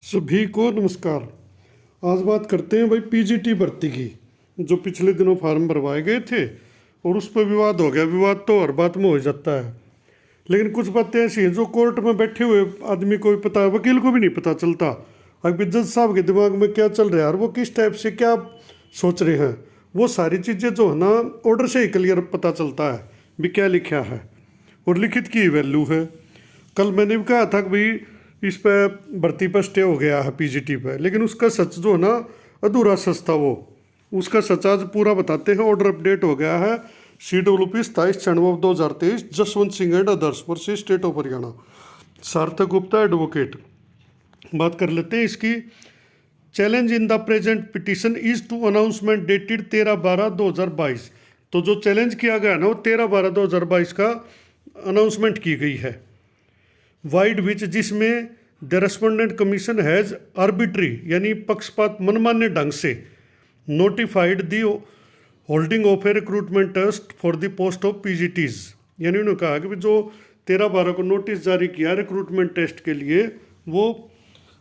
सभी को नमस्कार। आज बात करते हैं भाई पीजीटी भर्ती की, जो पिछले दिनों फॉर्म भरवाए गए थे और उस पर विवाद हो गया। विवाद तो हर बात में हो जाता है, लेकिन कुछ बातें ऐसी हैं जो कोर्ट में बैठे हुए आदमी को भी पता, वकील को भी नहीं पता चलता। अभी जज साहब के दिमाग में क्या चल रहा है और वो किस टाइप से क्या सोच रहे हैं, वो सारी चीज़ें जो है ना ऑर्डर से ही क्लियर पता चलता है भी क्या लिखा है और लिखित की वैल्यू है। कल मैंने भी कहा था कि भाई इस पे भर्ती पर स्टे हो गया है पीजीटी पे, लेकिन उसका सच जो है ना अधूरा सच था। वो उसका सच आज पूरा बताते हैं। ऑर्डर अपडेट हो गया है। CWP 27/96/2023 Jaswant Singh and others versus state of Haryana, Sarthak Gupta advocate. बात कर लेते हैं इसकी। Challenge in the present petition is to announcement dated 13/12/2022। तो जो चैलेंज किया गया ना वो 13/12/2022 का अनाउंसमेंट की गई है। वाइड विच, जिसमें the respondent commission has arbitrary यानी पक्षपात मनमान्य ढंग से notified the holding of a recruitment test for the post of PGTs. यानी उन्होंने कहा कि जो 13/12 को नोटिस जारी किया रिक्रूटमेंट टेस्ट के लिए, वो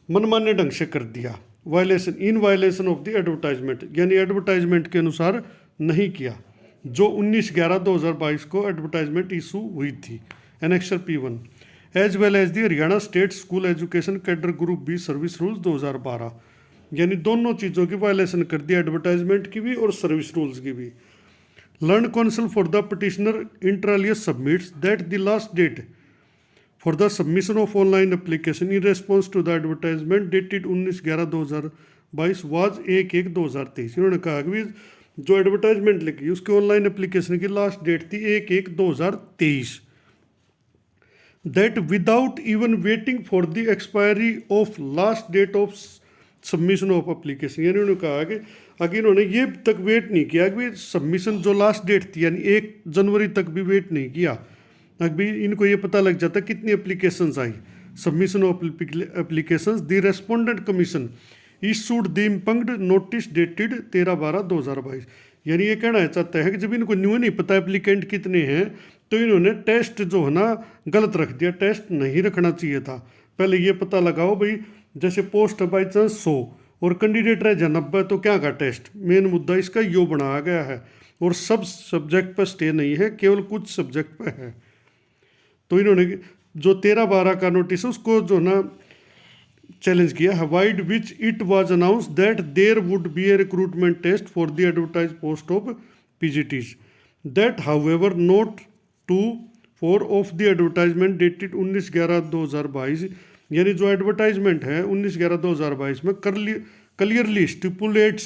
मनमान्य ढंग से कर दिया। Violation in violation of the advertisement, यानी एडवर्टाइजमेंट के अनुसार नहीं किया, जो 19/11/2022 को एडवर्टाइजमेंट इशू हुई थी। Annexure P1 as well as the Haryana state school education cadre group B service rules 2012। यानी दोनों चीज़ों की वायलेशन कर दी, एडवर्टाइजमेंट की भी और सर्विस रूल्स की भी। Learned counsel for the petitioner inter alia submits that the last date for the submission of online application in response to the advertisement dated 19/11/2022 was 1/1/2023। इन्होंने कहा कि जो एडवर्टाइजमेंट लिखी उसके ऑनलाइन एप्लीकेशन की लास्ट डेट थी 1/1/2023। That without even waiting for the expiry of last date of submission of application. यानी उन्होंने कहा कि अगर इन्होंने ये तक वेट नहीं किया कि सबमिशन जो लास्ट डेट थी यानी 1 जनवरी तक भी वेट नहीं किया, अभी इनको ये पता लग जाता कितनी एप्लीकेशंस आई। Submission of applications the respondent commission issued the impugned notice dated 13/12/2022। यानी ये कहना चाहता है कि जब इनको न्यू नहीं पता एप्लीकेंट कितने हैं, तो इन्होंने टेस्ट जो है ना गलत रख दिया। टेस्ट नहीं रखना चाहिए था। पहले ये पता लगाओ भाई, जैसे पोस्ट बाई चांस 100 और कैंडिडेट रह जाए 90, तो क्या का टेस्ट। मेन मुद्दा इसका यो बनाया गया है और सब सब्जेक्ट पर स्टे नहीं है, केवल कुछ सब्जेक्ट पर है। तो इन्होंने जो 13/12 का नोटिस है उसको जो ना चैलेंज किया है। Vide which it was announced that there would be a recruitment test for the advertise post of PGTs that however note 2/4 of the advertisement dated 19/11/2022। यानी जो एडवर्टाइजमेंट है 19/11/2022 में clearly stipulates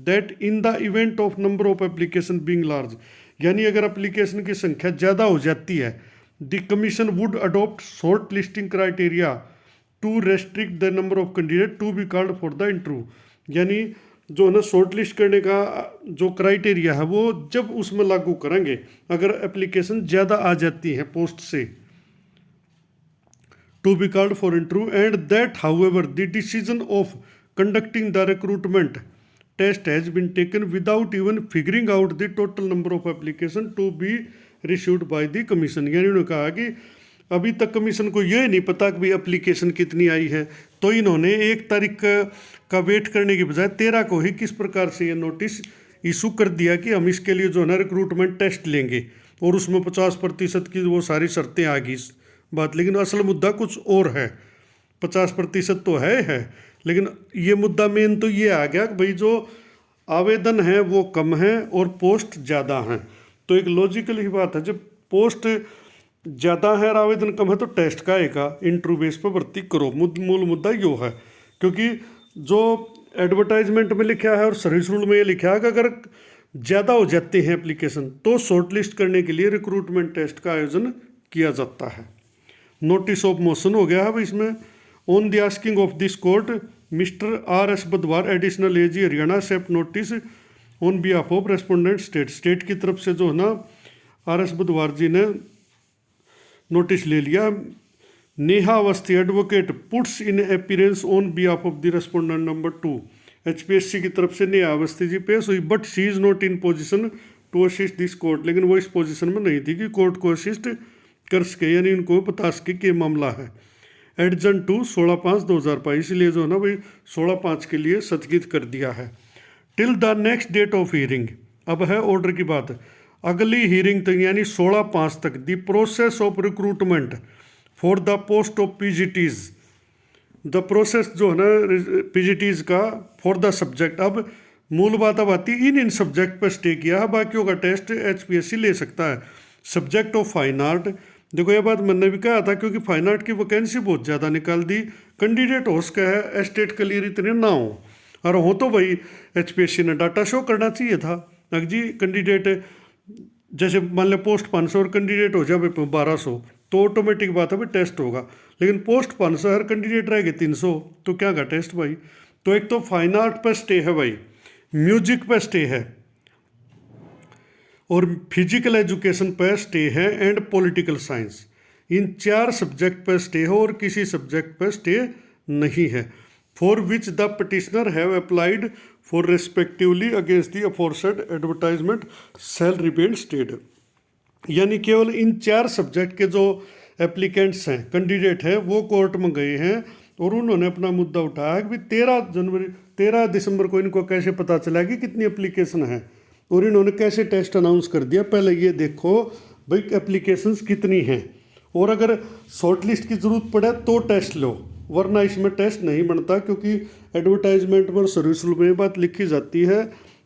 that in the event of number of application being large, यानी अगर application की संख्या ज़्यादा हो जाती है, the commission would adopt short listing criteria to restrict the number of candidate to be called for the interview. यानी जो है ना शॉर्ट लिस्ट करने का जो क्राइटेरिया है वो जब उसमें लागू करेंगे अगर एप्लीकेशन ज़्यादा आ जाती है पोस्ट से, to be called for interview and that however the decision of conducting the recruitment test has been taken without even figuring out the total number of application to be received by the commission. यानी उन्होंने कहा कि अभी तक commission को यह नहीं पता कि भाई एप्लीकेशन कितनी आई है, तो इन्होंने 1 तारीख का वेट करने की बजाय 13 को ही किस प्रकार से ये नोटिस इशू कर दिया कि हम इसके लिए जो है ना रिक्रूटमेंट टेस्ट लेंगे और उसमें 50% की वो सारी शर्तें आ गई बात। लेकिन असल मुद्दा कुछ और है। 50% तो है, लेकिन ये मुद्दा मेन तो ये आ गया कि भाई जो आवेदन है वो कम है और पोस्ट ज़्यादा हैं। तो एक लॉजिकल ही बात है, जब पोस्ट ज़्यादा है और आवेदन कम है तो टेस्ट का आएगा, इंटरव्यू बेस पर भर्ती करो। मूल मुद्दा यो है, क्योंकि जो एडवर्टाइजमेंट में लिखा है और सर्विस रूल में ये लिखा है कि अगर ज़्यादा हो जाते हैं एप्लीकेशन तो शॉर्ट लिस्ट करने के लिए रिक्रूटमेंट टेस्ट का आयोजन किया जाता है। नोटिस ऑफ मोशन हो गया है इसमें। On the asking of this court mister R.S. Badwar additional AG Haryana accept notice on behalf of respondent state की तरफ से जो है ना R.S. बदवार जी ने नोटिस ले लिया। Neha Awasthi advocate puts in appearance on behalf of the respondent number 2। HPSC की तरफ से नेहा अवस्थी जी पेश हुई, but she is not in position to assist this court. लेकिन वो इस पोजीशन में नहीं थी कि कोर्ट को असिस्ट कर सके, यानी इनको बता सके कि मामला है। एडजन टू 16/5/2022, इसलिए जो है ना भाई 16/5 के लिए स्थगित कर दिया है। Till the next date of hearing, अब है ऑर्डर की बात, अगली हियरिंग तक यानी 16/5 तक the process of recruitment for the post of PGTs, the process जो है ना पीजीटीज का फॉर द सब्जेक्ट। अब मूल बात अब आती है इन सब्जेक्ट पर स्टे किया है, बाकियों का टेस्ट एचपीएससी ले सकता है। सब्जेक्ट ऑफ फाइन आर्ट, देखो ये बात मैंने भी कहा था, क्योंकि फाइन आर्ट की वैकेंसी बहुत ज़्यादा निकाल दी, कैंडिडेट हो सका है एस्टेट क्लियर इतने ना हो, और हो तो भाई एचपीएससी ने डाटा शो करना चाहिए था। अगर जी कैंडिडेट जैसे मान लो पोस्ट 500 और कैंडिडेट हो जाए 1200 तो ऑटोमेटिक बात है भाई टेस्ट होगा, लेकिन पोस्ट 500 हर कैंडिडेट रह गए 300, तो क्या का टेस्ट भाई। तो एक तो फाइन आर्ट पर स्टे है भाई, म्यूजिक पर स्टे है, और फिजिकल एजुकेशन पर स्टे है, एंड पॉलिटिकल साइंस, इन 4 सब्जेक्ट पर स्टे है और किसी सब्जेक्ट पर स्टे नहीं है। For which the petitioner have applied for respectively against the aforesaid advertisement shall remain stayed, यानी केवल इन 4 सब्जेक्ट के जो एप्लीकेंट्स हैं, कैंडिडेट हैं, वो कोर्ट में गए हैं और उन्होंने अपना मुद्दा उठाया कि 13 दिसंबर को इनको कैसे पता चला कि कितनी एप्लीकेशन है, और इन्होंने कैसे टेस्ट अनाउंस कर दिया। पहले ये देखो भाई एप्लीकेशंस कितनी हैं, और अगर शॉर्ट लिस्ट की ज़रूरत पड़े तो टेस्ट लो, वरना इसमें टेस्ट नहीं बनता, क्योंकि एडवर्टाइजमेंट पर सर्विस रूल में बात लिखी जाती है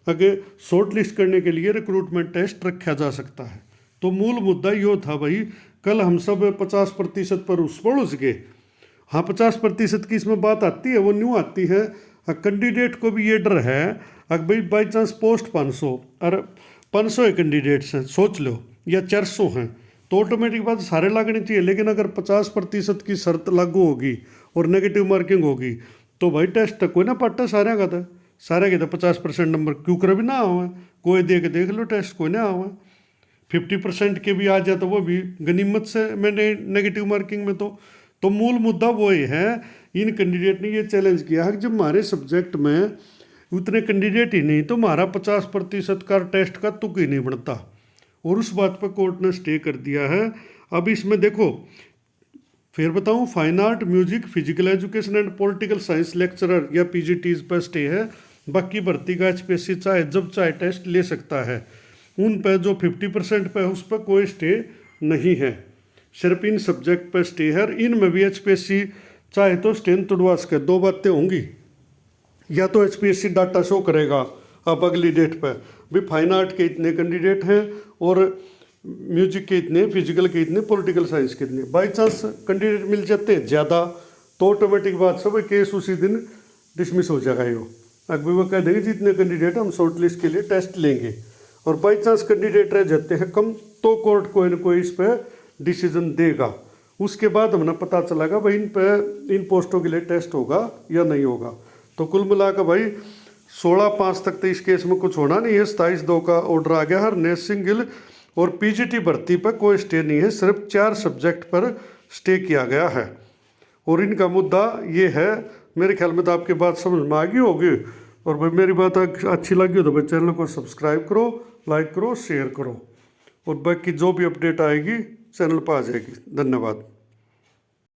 अगर शॉर्ट लिस्ट करने के लिए रिक्रूटमेंट टेस्ट रखा जा सकता है। तो मूल मुद्दा यो था भाई, कल हम सब 50% पर उस पर उलझ गए। हाँ 50% की इसमें बात आती है, वो न्यू आती है, कैंडिडेट को भी ये डर है अगर भाई बाई चांस पोस्ट 500 और 500 कैंडिडेट्स हैं सोच लो, या 400 हैं, तो ऑटोमेटिक बात सारे लागने चाहिए। लेकिन अगर 50% की शर्त लागू होगी और नेगेटिव मार्किंग होगी तो भाई टेस्ट तक कोई ना पाटा सारे का था, सारे के तो 50% नंबर क्यों कर भी ना आवा, कोई देख लो टेस्ट कोई ना आवा। 50% के भी आ जाए तो वो भी गनीमत से मैंने नेगेटिव मार्किंग में तो मूल मुद्दा वो ही है। इन कैंडिडेट ने ये चैलेंज किया है कि जब हमारे सब्जेक्ट में उतने कैंडिडेट ही नहीं तो हमारा 50% का टेस्ट का तुक ही नहीं बनता, और उस बात पर कोर्ट ने स्टे कर दिया है। अब इसमें देखो फिर बताऊं, fine art, music, physical education and political science lecturer या पीजीटीज पर स्टे है, बाकी भर्ती का एचपीएससी चाहे जब चाहे टेस्ट ले सकता है। उन पर जो 50% पे है उस पर कोई स्टे नहीं है, सिर्फ इन सब्जेक्ट पर स्टे है। इनमें भी एचपीएससी चाहे तो स्टे तुड़वा सके। 2 बातें होंगी, या तो एचपीएससी डाटा शो करेगा अब अगली डेट पर भी फाइन आर्ट के इतने कैंडिडेट हैं और म्यूजिक के इतने, फिजिकल के इतने, पॉलिटिकल साइंस के इतने। बाई चांस कैंडिडेट मिल जाते हैं ज़्यादा तो ऑटोमेटिक बात सब केस उसी दिन डिसमिस हो जाएगा। यो अगर वो कह देंगे जितने कैंडिडेट हम शॉर्ट लिस्ट के लिए टेस्ट लेंगे, और बाई चांस कैंडिडेट रह जाते हैं कम तो कोर्ट कोई ना कोई इस पर डिसीजन देगा। उसके बाद हमें पता चलेगा भाई इन पोस्टों के लिए टेस्ट होगा या नहीं होगा। तो कुल मिलाकर भाई 16/5 तक तो इस केस में कुछ होना नहीं है। 27/2 का ऑर्डर आ गया है। हर सिंगल और पीजीटी भर्ती पर कोई स्टे नहीं है, सिर्फ 4 सब्जेक्ट पर स्टे किया गया है। और इनका मुद्दा ये है, मेरे ख्याल में तो आपकी बात समझ में आ गई होगी, और भाई मेरी बात अच्छी लगी हो तो भाई चैनल को सब्सक्राइब करो, लाइक करो, शेयर करो, और बाकी जो भी अपडेट आएगी चैनल पर आ जाएगी। धन्यवाद।